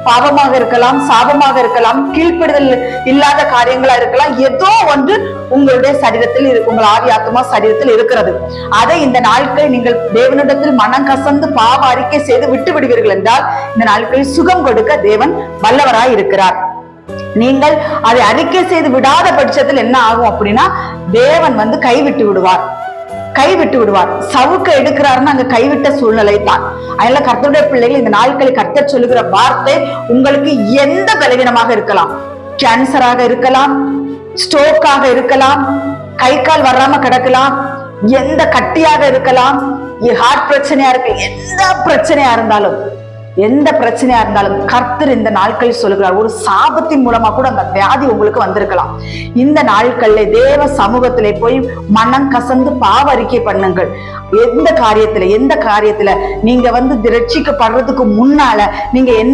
பாவமாக இருக்கலாம், சாபமாக இருக்கலாம், கீழ்ப்படுதல் இல்லாத காரியங்களா இருக்கலாம். ஏதோ ஒன்று உங்களுடைய சரீரத்தில் உங்கள் ஆவி ஆத்மா சரீரத்தில் இருக்கிறது. அதை இந்த நாட்களில் நீங்கள் தேவனிடத்தில் மனம் கசந்து பாவ அறிக்கை செய்து விட்டு விடுவீர்கள் என்றால் இந்த நாட்களில் சுகம் கொடுக்க தேவன் வல்லவராய் இருக்கிறார். நீங்கள் அதை அறிக்கை செய்து விடாத பட்சத்தில் என்ன ஆகும் அப்படின்னா தேவன் கைவிட்டு விடுவார். சவுக்க எடுக்கிறாருன்னு அங்க கைவிட்ட சூழ்நிலை தான். அதனால கர்த்தருடைய பிள்ளைகள் இந்த நாட்களில் கர்த்தர் சொல்லுகிற வார்த்தை, உங்களுக்கு எந்த பலவீனமாக இருக்கலாம், கேன்சராக இருக்கலாம், ஸ்ட்ரோக்காக இருக்கலாம், கை கால் வராம கிடக்கலாம், எந்த கட்டியாக இருக்கலாம், ஹார்ட் பிரச்சனையா இருக்கு, எந்த பிரச்சனையா இருந்தாலும் கர்த்தர் இந்த நாட்களில் சொல்லுகிறார். ஒரு சாபத்தின் மூலமா கூட அந்த வியாதி உங்களுக்கு வந்திருக்கலாம். இந்த நாட்கள்ல தேவ சமூகத்திலே போய் மனம் கசந்து பாவ அறிக்கை பண்ணுங்கள். எந்த காரியத்துல நீங்க ரட்சிக்கப்படுறதுக்கு முன்னால நீங்க என்ன